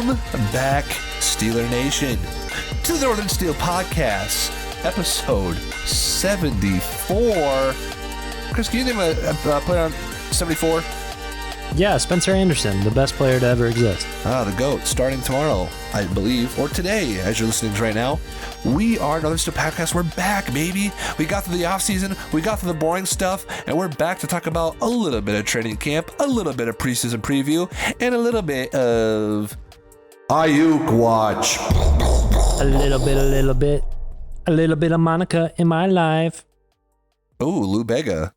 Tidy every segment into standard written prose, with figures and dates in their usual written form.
Welcome back, Steeler Nation, to the Northern Steel Podcast, episode 74. Chris, can you name a player on 74? Yeah, Spencer Anderson, the best player to ever exist. The GOAT, starting tomorrow, I believe, or today, as you're listening right now. We are Northern Steel Podcast. We're back, baby. We got through the offseason, we got through the boring stuff, and we're back to talk about a little bit of training camp, a little bit of preseason preview, and a little bit of Ayuk Watch. A little bit of Monica in my life. Ooh, Lou Bega.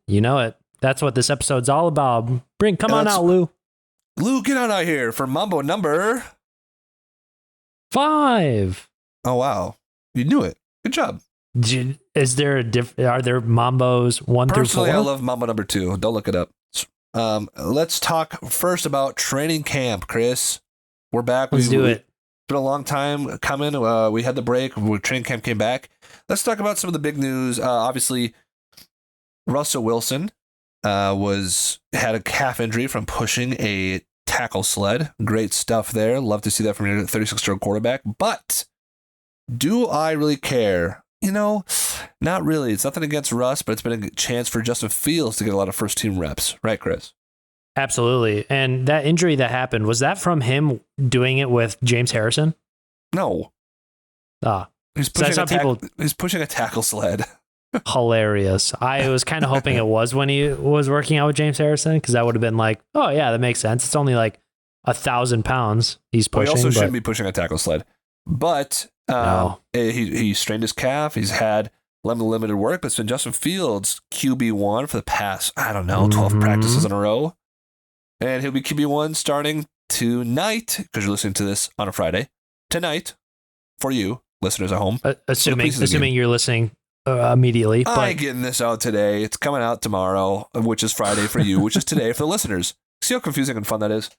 You know it. That's what this episode's all about. Come on out, Lou. Lou, get on out here for Mambo number 5. Oh, wow. You knew it. Good job. Is there are there Mambos 1 through 4? Personally, I love Mambo number 2. Don't look it up. Let's talk first about training camp, Chris. We're back. Let's do it. It's been a long time coming. We had the break when training camp came back. Let's talk about some of the big news. Obviously, Russell Wilson had a calf injury from pushing a tackle sled. Great stuff there. Love to see that from your 36-year-old quarterback. But do I really care? You know, not really. It's nothing against Russ, but it's been a chance for Justin Fields to get a lot of first-team reps. Right, Chris? Absolutely. And that injury that happened, was that from him doing it with James Harrison? No. He's pushing a tackle sled. Hilarious. I was kind of hoping it was when he was working out with James Harrison, because that would have been like, oh yeah, that makes sense. It's only like 1,000 pounds he's pushing. He also shouldn't be pushing a tackle sled. But no. he strained his calf. He's had limited work, but it's been Justin Fields QB1 for the past, 12 practices in a row. And he'll be QB1 starting tonight, because you're listening to this on a Friday. Tonight, for you, listeners at home. Assuming you're listening immediately. I'm getting this out today. It's coming out tomorrow, which is Friday for you, which is today for the listeners. See how confusing and fun that is?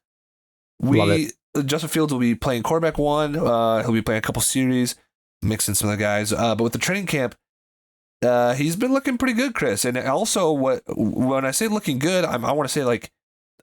Justin Fields will be playing quarterback 1. He'll be playing a couple series, mixing some of the guys. But with the training camp, he's been looking pretty good, Chris. And also, when I say looking good, I want to say, like,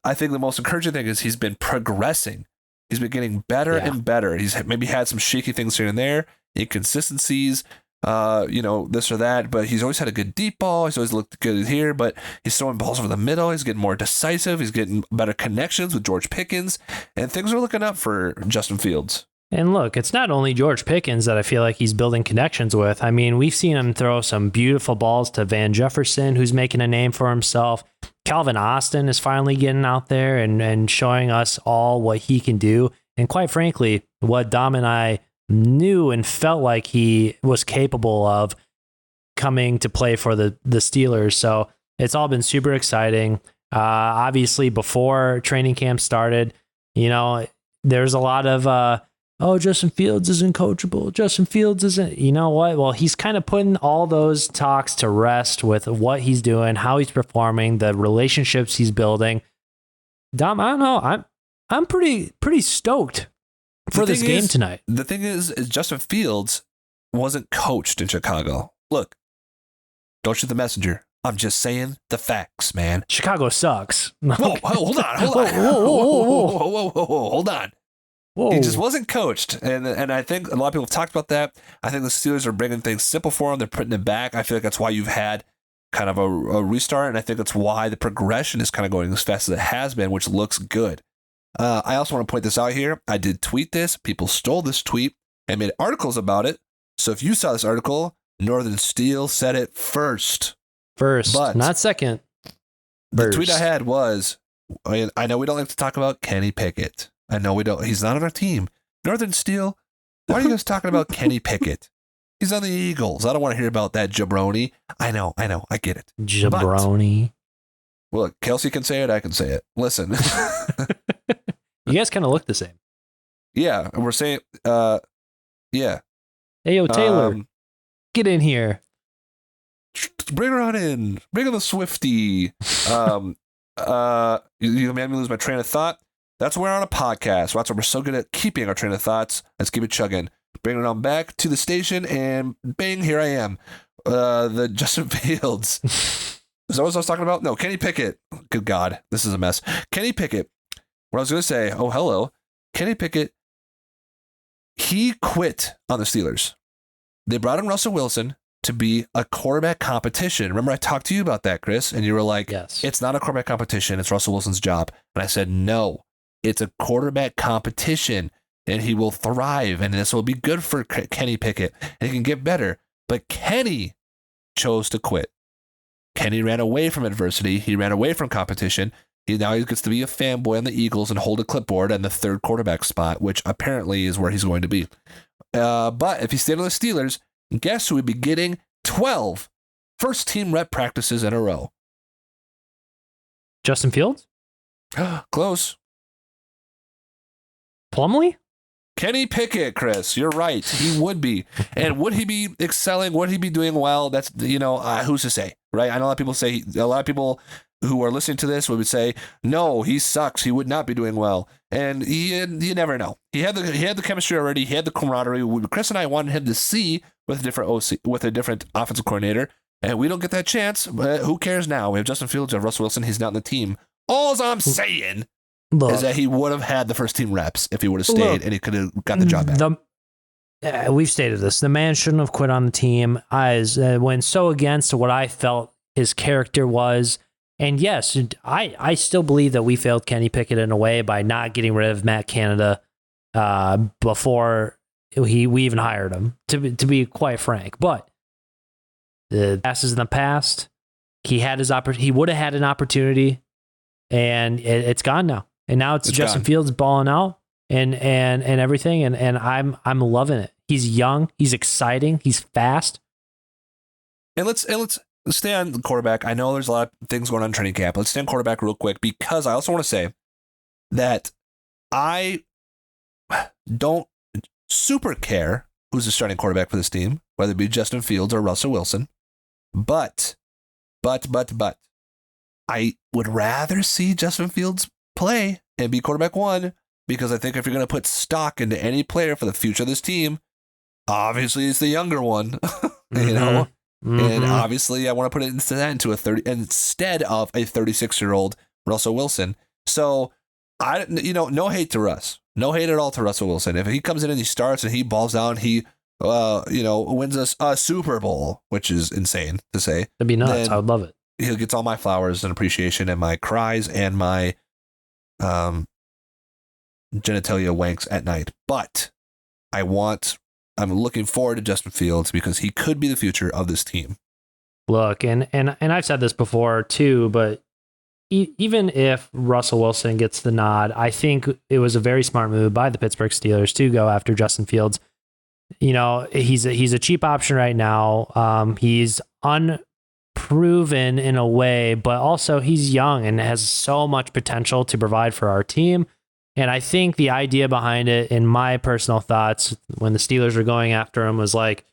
I think the most encouraging thing is he's been progressing. He's been getting better and better. He's maybe had some shaky things here and there, inconsistencies, this or that, but he's always had a good deep ball. He's always looked good here, but he's throwing balls over the middle. He's getting more decisive. He's getting better connections with George Pickens, and things are looking up for Justin Fields. And look, it's not only George Pickens that I feel like he's building connections with. I mean, we've seen him throw some beautiful balls to Van Jefferson, who's making a name for himself. Calvin Austin is finally getting out there and showing us all what he can do. And quite frankly, what Dom and I knew and felt like he was capable of coming to play for the Steelers. So it's all been super exciting. Obviously, before training camp started, there's a lot of, Justin Fields isn't coachable. Justin Fields isn't, you know what? Well, he's kind of putting all those talks to rest with what he's doing, how he's performing, the relationships he's building. Dom, I don't know. I'm pretty stoked for this game tonight. The thing is Justin Fields wasn't coached in Chicago. Look, don't shoot the messenger. I'm just saying the facts, man. Chicago sucks. Whoa, hold on. Hold on. Whoa. He just wasn't coached. And I think a lot of people have talked about that. I think the Steelers are bringing things simple for him. They're putting it back. I feel like that's why you've had kind of a restart. And I think that's why the progression is kind of going as fast as it has been, which looks good. I also want to point this out here. I did tweet this. People stole this tweet and made articles about it. So if you saw this article, Northern Steel said it first. But not second. The tweet I had was, I know we don't like to talk about Kenny Pickett. I know we don't. He's not on our team. Northern Steel, why are you guys talking about Kenny Pickett? He's on the Eagles. I don't want to hear about that jabroni. I know. I get it. Jabroni. But, look, Kelsey can say it. I can say it. Listen. You guys kind of look the same. Yeah. And we're saying, yeah. Hey, yo, Taylor, get in here. Bring her on in. Bring on the Swifty. You made me lose my train of thought. That's why we're on a podcast. That's why we're so good at keeping our train of thoughts. Let's keep it chugging. Bring it on back to the station, and bang, here I am. The Justin Fields. Is that what I was talking about? No, Kenny Pickett. Good God, this is a mess. Kenny Pickett. What I was going to say, oh, hello. Kenny Pickett, he quit on the Steelers. They brought in Russell Wilson to be a quarterback competition. Remember, I talked to you about that, Chris, and you were like, yes, it's not a quarterback competition. It's Russell Wilson's job. And I said, no, it's a quarterback competition, and he will thrive, and this will be good for Kenny Pickett, and he can get better. But Kenny chose to quit. Kenny ran away from adversity. He ran away from competition. Now he gets to be a fanboy on the Eagles and hold a clipboard in the third quarterback spot, which apparently is where he's going to be. But if he stayed on the Steelers, guess who would be getting 12 first-team rep practices in a row? Justin Fields? Close. Plumlee? Kenny Pickett, Chris. You're right. He would be. And would he be excelling? Would he be doing well? That's, who's to say, right? I know a lot of people who are listening to this would say, no, he sucks. He would not be doing well. And you never know. He had the chemistry already. He had the camaraderie. Chris and I wanted him to see with a different OC, with a different offensive coordinator. And we don't get that chance. But who cares now? We have Justin Fields, we have Russell Wilson. He's not in the team. All I'm saying is that he would have had the first team reps if he would have stayed, and he could have got the job back. We've stated this. The man shouldn't have quit on the team. I went so against what I felt his character was. And yes, I still believe that we failed Kenny Pickett in a way by not getting rid of Matt Canada before we even hired him, to be quite frank. But the past is in the past. He would have had an opportunity, and it's gone now. And now it's Justin Fields balling out and everything, and I'm loving it. He's young, he's exciting, he's fast. And let's stay on the quarterback. I know there's a lot of things going on in training camp. Let's stay on quarterback real quick, because I also want to say that I don't super care who's the starting quarterback for this team, whether it be Justin Fields or Russell Wilson. But I would rather see Justin Fields play and be quarterback one, because I think if you're going to put stock into any player for the future of this team, obviously it's the younger one, And obviously I want to put it into instead of a 36-year-old Russell Wilson. So no hate to Russ, no hate at all to Russell Wilson. If he comes in and he starts and he balls down, he wins us a Super Bowl, which is insane to say. That'd be nuts. I would love it. He gets all my flowers and appreciation and my cries and my genitalia wanks at night. But I'm looking forward to Justin Fields, because he could be the future of this team. Look, and I've said this before too, but even if Russell Wilson gets the nod, I think it was a very smart move by the Pittsburgh Steelers to go after Justin Fields. He's a cheap option right now. He's unproven in a way, but also he's young and has so much potential to provide for our team. And I think the idea behind it, in my personal thoughts, when the Steelers were going after him, was like,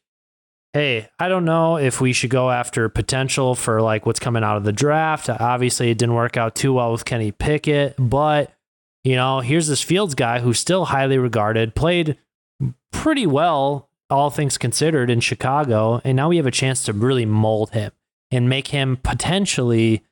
hey, I don't know if we should go after potential for like what's coming out of the draft. Obviously, it didn't work out too well with Kenny Pickett, but here's this Fields guy who's still highly regarded, played pretty well, all things considered, in Chicago, and now we have a chance to really mold him and make him potentially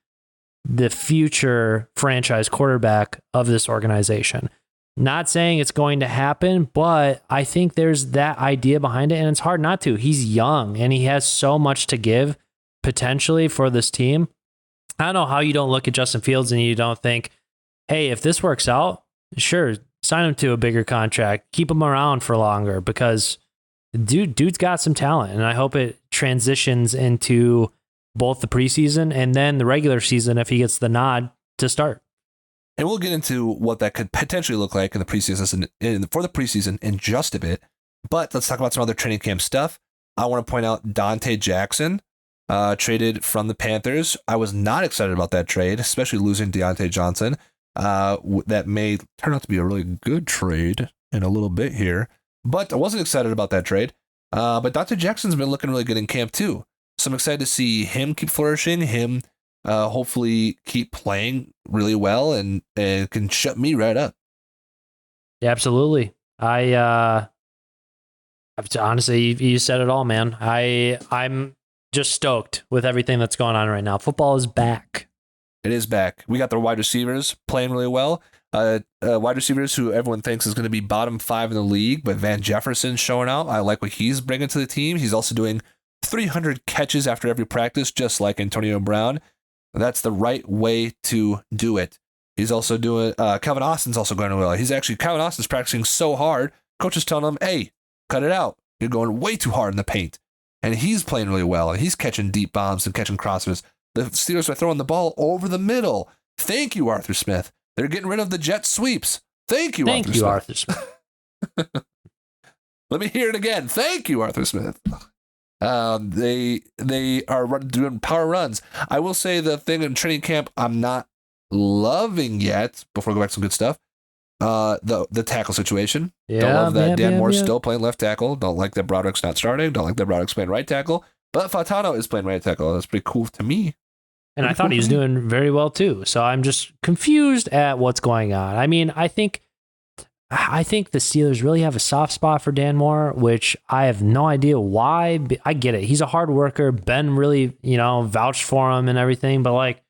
the future franchise quarterback of this organization. Not saying it's going to happen, but I think there's that idea behind it, and it's hard not to. He's young, and he has so much to give potentially for this team. I don't know how you don't look at Justin Fields and you don't think, hey, if this works out, sure, sign him to a bigger contract, keep him around for longer, because dude's got some talent, and I hope it transitions into both the preseason and then the regular season if he gets the nod to start. And we'll get into what that could potentially look like in the preseason for the preseason in just a bit. But let's talk about some other training camp stuff. I want to point out Dante Jackson traded from the Panthers. I was not excited about that trade, especially losing Deontay Johnson. That may turn out to be a really good trade in a little bit here. But I wasn't excited about that trade. But Dante Jackson's been looking really good in camp too. So I'm excited to see him keep flourishing, him hopefully keep playing really well and can shut me right up. Yeah, absolutely. Honestly, you said it all, man. I'm just stoked with everything that's going on right now. Football is back. It is back. We got the wide receivers playing really well. Wide receivers who everyone thinks is going to be bottom 5 in the league, but Van Jefferson showing out. I like what he's bringing to the team. He's also doing 300 catches after every practice, just like Antonio Brown. That's the right way to do it. He's also doing, Calvin Austin's also going well. Calvin Austin's practicing so hard. Coach is telling him, hey, cut it out. You're going way too hard in the paint. And he's playing really well. And he's catching deep bombs and catching crossers. The Steelers are throwing the ball over the middle. Thank you, Arthur Smith. They're getting rid of the jet sweeps. Thank you, Arthur Smith. Let me hear it again. Thank you, Arthur Smith. They are doing power runs. I will say the thing in training camp I'm not loving yet, before I go back to some good stuff, the tackle situation. Yeah, don't love that Dan Moore's yeah. still playing left tackle. Don't like that Broderick's not starting. Don't like that Broderick's playing right tackle. But Fatano is playing right tackle. That's pretty cool to me. And I thought he was doing very well too. So I'm just confused at what's going on. I mean, I think the Steelers really have a soft spot for Dan Moore, which I have no idea why. I get it. He's a hard worker. Ben really, vouched for him and everything. But like,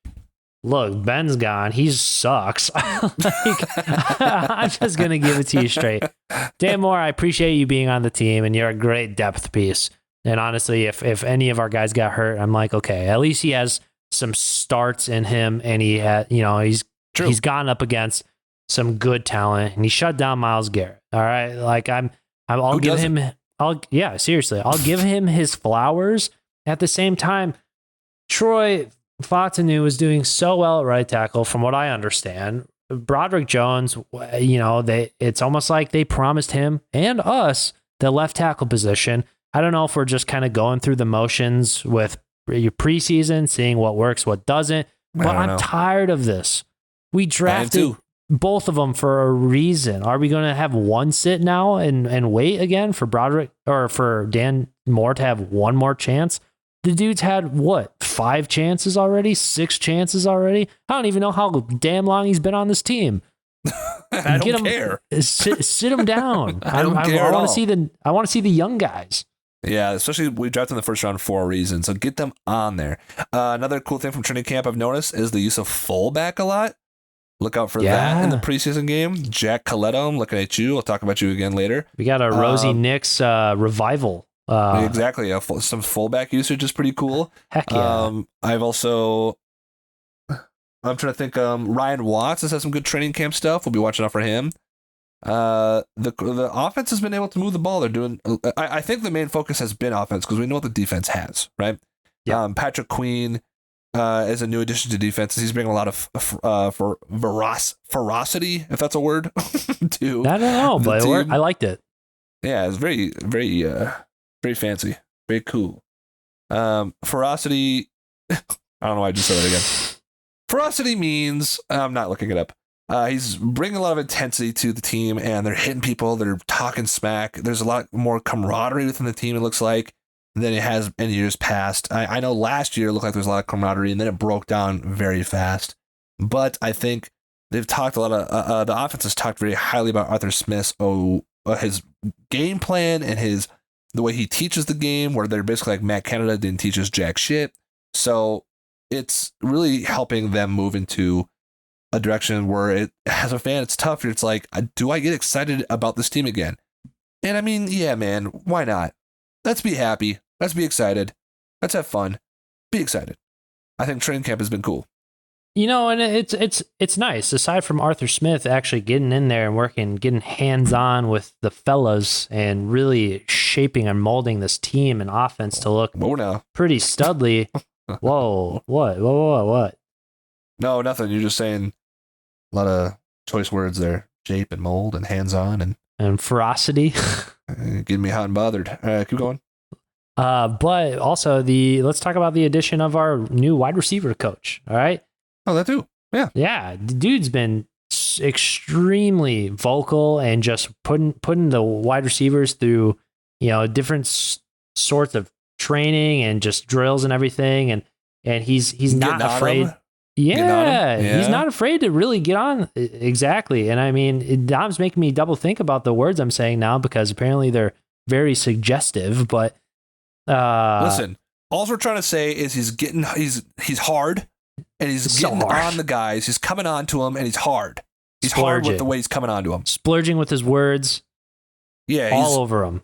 look, Ben's gone. He sucks. I'm just going to give it to you straight. Dan Moore, I appreciate you being on the team, and you're a great depth piece. And honestly, if any of our guys got hurt, I'm like, okay, at least he has some starts in him, and he had, he's gone up against some good talent, and he shut down Myles Garrett. All right, like I'll give him his flowers. At the same time, Troy Fautanu is doing so well at right tackle, from what I understand. Broderick Jones, it's almost like they promised him and us the left tackle position. I don't know if we're just kind of going through the motions with your preseason, seeing what works, what doesn't. But I'm tired of this. We drafted both of them for a reason. Are we going to have one sit now and wait again for Broderick or for Dan Moore to have one more chance? The dude's had, 5 chances already? 6 chances already? I don't even know how damn long he's been on this team. I don't care. Sit him down. I don't care at all. I want to see the young guys. Yeah, especially we drafted in the first round for a reason, so get them on there. Another cool thing from training camp I've noticed is the use of fullback a lot. Look out for that in the preseason game. Jack Coletto, I'm looking at you. I'll talk about you again later. We got a Rosie Nix revival. Exactly. Some fullback usage is pretty cool. Heck yeah. I'm trying to think. Ryan Watts has had some good training camp stuff. We'll be watching out for him. The offense has been able to move the ball. They're doing. I think the main focus has been offense because we know what the defense has, right? Yeah. Patrick Queen is a new addition to defense. He's bringing a lot of ferocity, if that's a word. To I don't know, but I liked it. Yeah, it's very, very, very fancy, very cool. Ferocity. I don't know why I just said that again. Ferocity means I'm not looking it up. He's bringing a lot of intensity to the team, and they're hitting people. They're talking smack. There's a lot more camaraderie within the team, it looks like, than it has in years past. I know last year it looked like there was a lot of camaraderie, and then it broke down very fast. But I think they've talked a lot of the offense has talked very highly about Arthur Smith's his game plan and the way he teaches the game, where they're basically like Matt Canada didn't teach us jack shit. So it's really helping them move into a direction where as a fan, it's tough. It's like, do I get excited about this team again? And I mean, yeah, man, why not? Let's be happy. Let's be excited. Let's have fun. Be excited. I think training camp has been cool. And it's nice. Aside from Arthur Smith actually getting in there and working, getting hands-on with the fellas and really shaping and molding this team and offense to look pretty studly. Whoa, what? No, nothing. You're just saying a lot of choice words there. Shape and mold and hands-on and ferocity. Getting me hot and bothered. Keep going. But also let's talk about the addition of our new wide receiver coach. All right. Oh, that too. Yeah. Yeah. The dude's been extremely vocal and just putting the wide receivers through, different sorts of training and just drills and everything. And he's not afraid. Yeah, he's not afraid to really get on. Exactly. And I mean, Dom's making me double think about the words I'm saying now because apparently they're very suggestive, but listen, all we're trying to say is he's hard and he's getting on the guys. He's coming on to them and he's hard. He's hard with the way he's coming onto him. Splurging with his words. Yeah, all over him.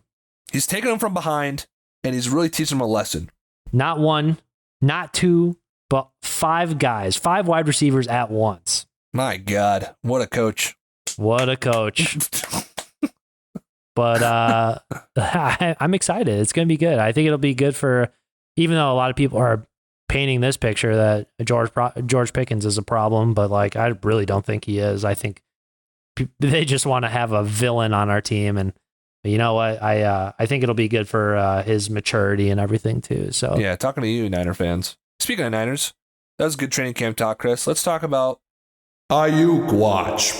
He's taking him from behind, and he's really teaching him a lesson. Not one, not two, but 5 guys, 5 wide receivers at once. My God, what a coach. What a coach. But I'm excited. It's going to be good. I think it'll be good for, even though a lot of people are painting this picture that George Pickens is a problem, but like I really don't think he is. I think they just want to have a villain on our team, and you know what? I think it'll be good for his maturity and everything too. So yeah, talking to you, Niner fans. Speaking of Niners, that was good training camp talk, Chris. Let's talk about Ayuk Watch.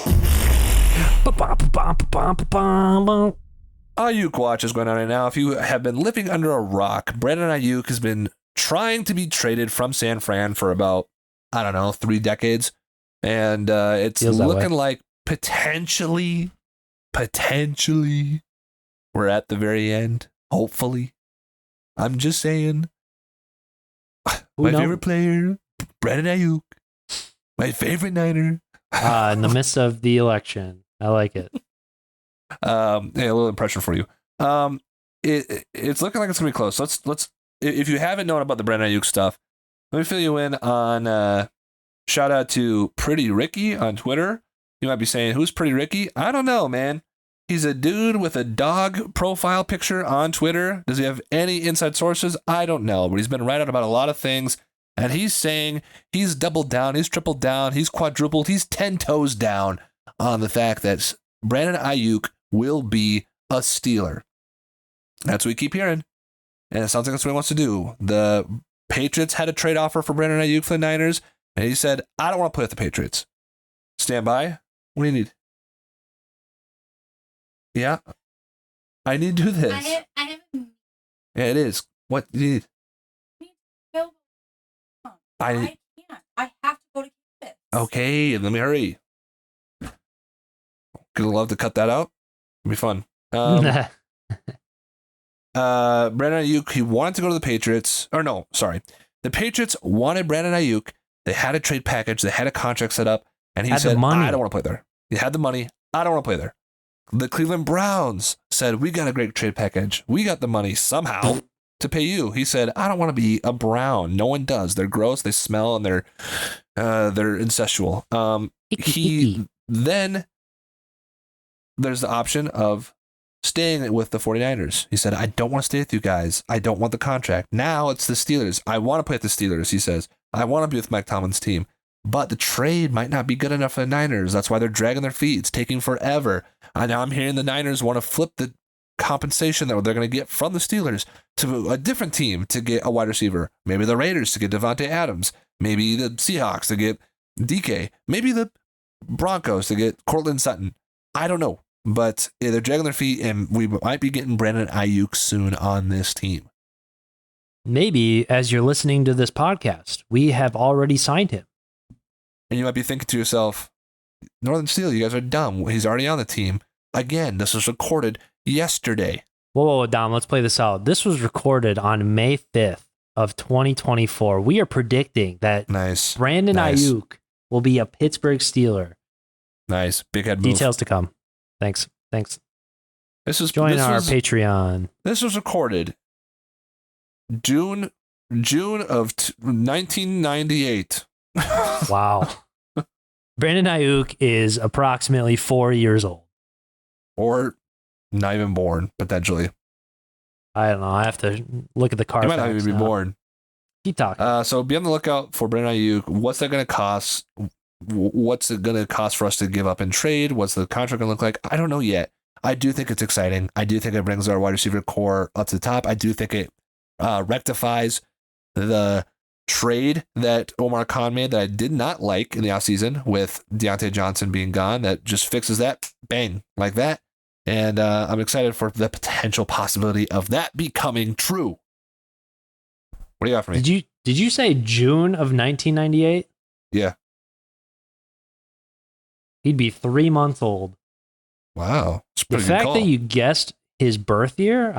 Ayuk Watch is going on right now. If you have been living under a rock, Brandon Ayuk has been trying to be traded from San Fran for about, 3 decades. And it's looking like potentially, we're at the very end. Hopefully. I'm just saying. Favorite player, Brandon Ayuk. My favorite Niner. In the midst of the election. I like it. A little impression for you. It's looking like it's gonna be close. Let's if you haven't known about the Brandon Ayuk stuff, let me fill you in on shout out to Pretty Ricky on Twitter. You might be saying, who's Pretty Ricky? I don't know, man. He's a dude with a dog profile picture on Twitter. Does he have any inside sources? I don't know, but he's been right out about a lot of things. And he's saying he's doubled down, he's tripled down, he's quadrupled, he's 10 toes down on the fact that Brandon Ayuk will be a Steeler. That's what we keep hearing. And it sounds like that's what he wants to do. The Patriots had a trade offer for Brandon Ayuk for the Niners, and he said, I don't want to play with the Patriots. Stand by. What do you need? Yeah. I need to do this. I have Yeah, it is. What do you need? I can't. I have to go to campus. Okay, let me hurry. Gonna love to cut that out. It'll be fun. Brandon Ayuk, he wanted to go to the Patriots. Or no, sorry. The Patriots wanted Brandon Ayuk. They had a trade package. They had a contract set up. And he said, I don't want to play there. He had the money. I don't want to play there. The Cleveland Browns said, we got a great trade package. We got the money somehow to pay you. He said, I don't want to be a Brown. No one does. They're gross. They smell and they're incestual. Then there's the option of staying with the 49ers. He said, I don't want to stay with you guys. I don't want the contract. Now it's the Steelers. I want to play with the Steelers. He says, I want to be with Mike Tomlin's team. But the trade might not be good enough for the Niners. That's why they're dragging their feet. It's taking forever. And now I'm hearing the Niners want to flip the compensation that they're going to get from the Steelers to a different team to get a wide receiver. Maybe the Raiders to get Devontae Adams. Maybe the Seahawks to get DK. Maybe the Broncos to get Courtland Sutton. I don't know. But they're dragging their feet, and we might be getting Brandon Ayuk soon on this team. Maybe as you're listening to this podcast, we have already signed him. And you might be thinking to yourself, Northern Steel, you guys are dumb. He's already on the team. Again, this was recorded yesterday. Whoa, Dom, let's play this out. This was recorded on May 5th of 2024. We are predicting that Brandon Ayuk will be a Pittsburgh Steeler. Nice. Big head move. Details to come. Thanks. Join our Patreon. This was recorded June of 1998. Wow. Brandon Ayuk is approximately 4 years old. Or not even born, potentially. I don't know. I have to look at the car. He might not even be born. Keep talking. So be on the lookout for Brandon Ayuk. What's that going to cost? What's it going to cost for us to give up in trade? What's the contract going to look like? I don't know yet. I do think it's exciting. I do think it brings our wide receiver core up to the top. I do think it rectifies the trade that Omar Khan made that I did not like in the offseason with Deontay Johnson being gone. That just fixes that. Bang. Like that. And I'm excited for the potential possibility of that becoming true. What do you got for me? Did you say June of 1998? Yeah. He'd be 3 months old. Wow. The fact that you guessed his birth year,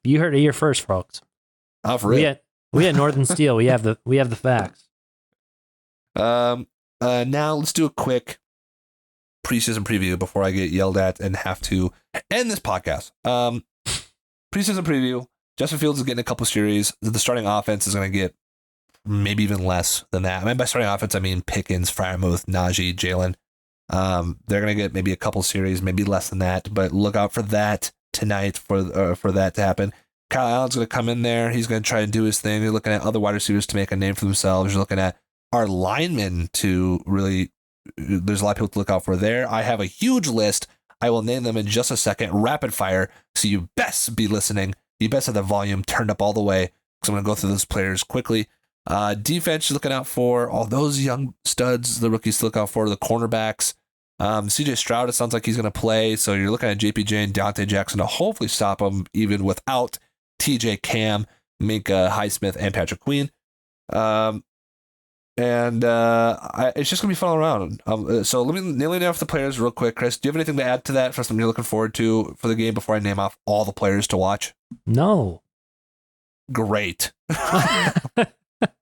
you heard it here first, folks. We at Northern Steel, we have the facts. Now let's do a quick preseason preview before I get yelled at and have to end this podcast. Preseason preview. Justin Fields is getting a couple series. The starting offense is going to get maybe even less than that. I mean, by starting offense, I mean Pickens, Freiermuth, Najee, Jalen. They're going to get maybe a couple series, maybe less than that, but look out for that tonight for that to happen. Kyle Allen's going to come in there. He's going to try and do his thing. They're looking at other wide receivers to make a name for themselves. You're looking at our linemen to really, there's a lot of people to look out for there. I have a huge list. I will name them in just a second, rapid fire. So you best be listening. You best have the volume turned up all the way because I'm going to go through those players quickly. Defense, you're looking out for all those young studs, the rookies to look out for, the cornerbacks. CJ Stroud, it sounds like he's going to play. So you're looking at JPJ and Dante Jackson to hopefully stop him even without TJ Cam, Minka Highsmith, and Patrick Queen. It's just going to be fun all around. So let me name off the players real quick. Chris, do you have anything to add to that for something you're looking forward to for the game before I name off all the players to watch? No. Great.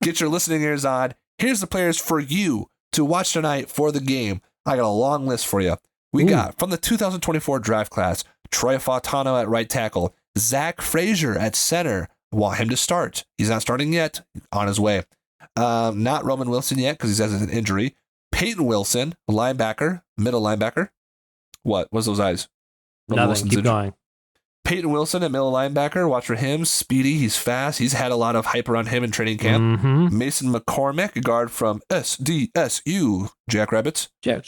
Get your listening ears on. Here's the players for you to watch tonight for the game. I got a long list for you. We got from the 2024 draft class, Troy Fautano at right tackle, Zach Frazier at center. Want him to start. He's not starting yet. On his way. Not Roman Wilson yet because he has an injury. Peyton Wilson, linebacker, middle linebacker. What? What's those eyes? Nothing. Wilson's keep going. Peyton Wilson at middle linebacker. Watch for him. Speedy. He's fast. He's had a lot of hype around him in training camp. Mm-hmm. Mason McCormick, a guard from SDSU Jackrabbits. Jack.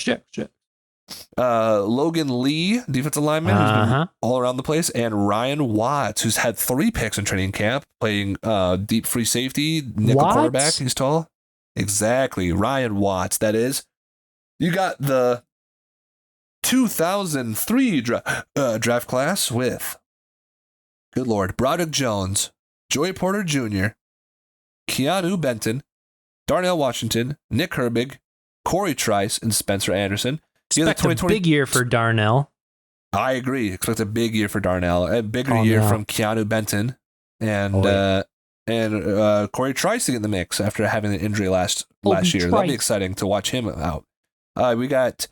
Logan Lee, defensive lineman, who's been all around the place, and Ryan Watts, who's had 3 picks in training camp, playing deep free safety, nickel quarterback. He's tall. Exactly. Ryan Watts, that is. You got the 2003 draft class with, good Lord, Broderick Jones, Joey Porter Jr., Keanu Benton, Darnell Washington, Nick Herbig, Corey Trice, and Spencer Anderson. Expect a big year for Darnell. I agree. Expect a big year for Darnell. A bigger year from Keanu Benton and Corey Trice to get in the mix after having an injury last year. That'll be exciting to watch him out. We got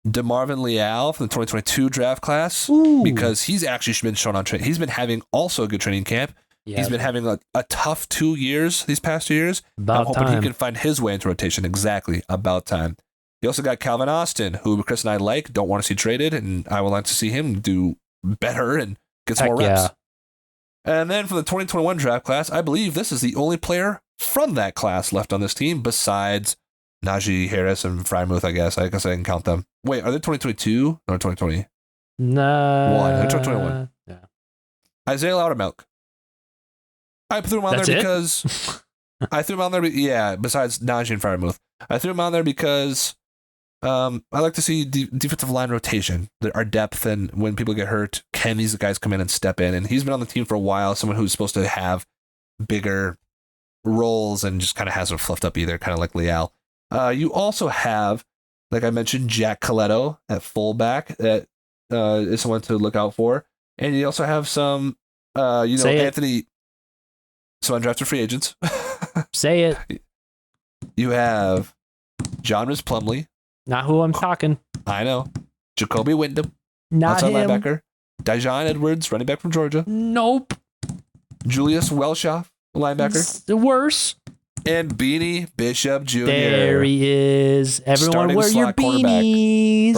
DeMarvin Leal from the 2022 draft class because he's actually been shown on training. He's been having also a good training camp. Yeah. He's been having a tough 2 years these past 2 years. I'm hoping he can find his way into rotation. Exactly. About time. You also got Calvin Austin, who Chris and I don't want to see traded, and I would like to see him do better and get some more reps. Yeah. And then for the 2021 draft class, I believe this is the only player from that class left on this team besides Najee Harris and Freiermuth, I guess. I guess I didn't count them. Wait, are they 2022 or 2020? No. They're 2021. Yeah. Isaiah Loudermilk. I threw him on there because... I threw him on there, besides Najee and Freiermuth. I threw him on there because... I like to see defensive line rotation, our depth, and when people get hurt, can these guys come in and step in? And he's been on the team for a while, someone who's supposed to have bigger roles and just kind of hasn't fluffed up either, kind of like Leal. You also have, like I mentioned, Jack Coletto at fullback that is someone to look out for. And you also have some, Anthony, some undrafted free agents. Say it. You have John Rhys Plumlee. Not who I'm talking. I know. Jacoby Wyndham. Not him. Linebacker. Dijon Edwards, running back from Georgia. Nope. Julius Welshoff, linebacker. Worse. And Beanie Bishop Jr. There he is. Everyone wear your beanies.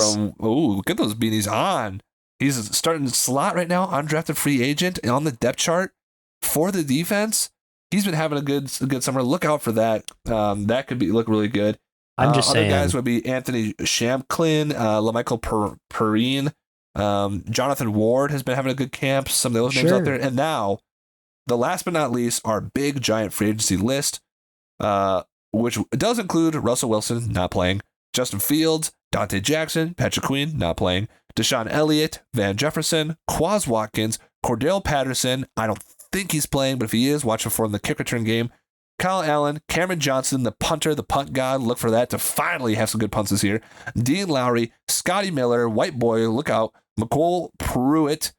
Get those beanies on. He's starting slot right now, undrafted free agent, and on the depth chart for the defense. He's been having a good summer. Look out for that. That could look really good. I'm just saying. Other guys would be Anthony Shamklin, LaMichael Perrine, Jonathan Ward has been having a good camp. Some of those names out there. And now, the last but not least, our big giant free agency list, which does include Russell Wilson not playing, Justin Fields, Dante Jackson, Patrick Queen not playing, Deshaun Elliott, Van Jefferson, Quaz Watkins, Cordell Patterson. I don't think he's playing, but if he is, watch him for in the kick return game. Kyle Allen, Cameron Johnson, the punter, the punt god. Look for that to finally have some good punts this year. Dean Lowry, Scotty Miller, White Boy, look out. McCoyle Pruitt,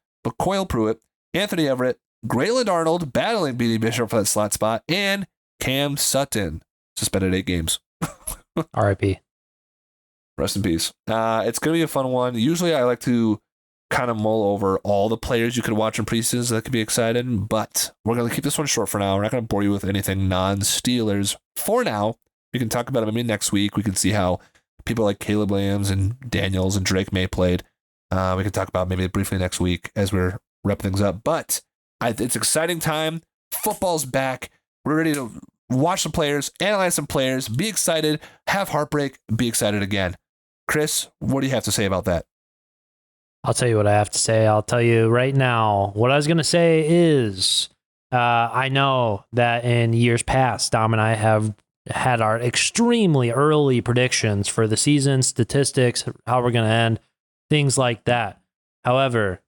Anthony Everett, Grayland Arnold battling Beanie Bishop for that slot spot, and Cam Sutton, suspended 8 games. R.I.P. Rest in peace. It's going to be a fun one. Usually I like to kind of mull over all the players you could watch in preseason that could be excited, but we're going to keep this one short for now. We're not going to bore you with anything non-Steelers for now. We can talk about them maybe next week. We can see how people like Caleb Williams and Daniels and Drake May played. We can talk about maybe briefly next week as we're wrapping things up. But it's exciting time. Football's back. We're ready to watch some players, analyze some players, be excited, have heartbreak, be excited again. Chris, what do you have to say about that? I'll tell you what I have to say. I'll tell you right now. What I was going to say is I know that in years past, Dom and I have had our extremely early predictions for the season, statistics, how we're going to end, things like that. However,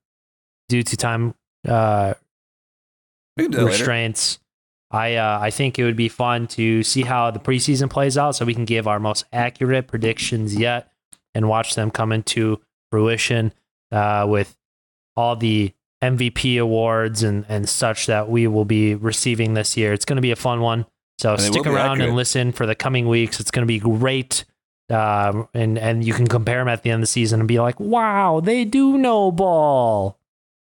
due to time restraints, I think it would be fun to see how the preseason plays out so we can give our most accurate predictions yet and watch them come into fruition with all the MVP awards and such that we will be receiving this year. It's going to be a fun one. So stick around and listen for the coming weeks. It's going to be great. And you can compare them at the end of the season and be like, wow, they do know ball.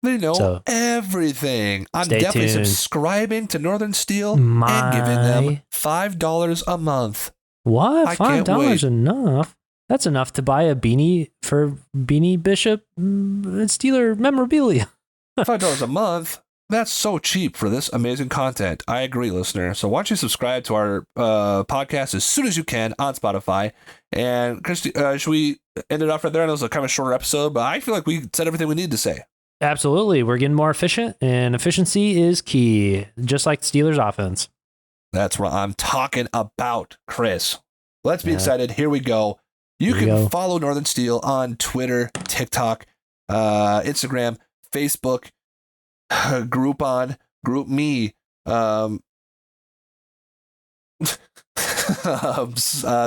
They know everything. I'm definitely subscribing to Northern Steel and giving them $5 a month. What? $5 enough? That's enough to buy a beanie for Beanie Bishop Steeler memorabilia. $5 a month? That's so cheap for this amazing content. I agree, listener. So why don't you subscribe to our podcast as soon as you can on Spotify. And Christy, should we end it off right there? I know it was a kind of shorter episode, but I feel like we said everything we need to say. Absolutely. We're getting more efficient, and efficiency is key, just like the Steelers offense. That's what I'm talking about, Chris. Let's be excited. Here we go. You can follow Northern Steel on Twitter, TikTok, Instagram, Facebook, Groupon, GroupMe,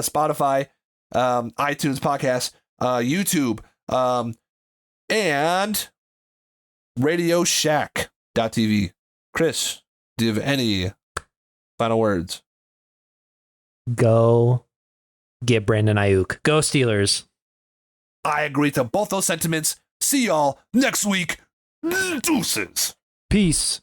Spotify, iTunes podcast, YouTube, and RadioShack.tv. Chris, do you have any final words? Go get Brandon Ayuk. Go Steelers. I agree to both those sentiments. See y'all next week. Deuces. Peace.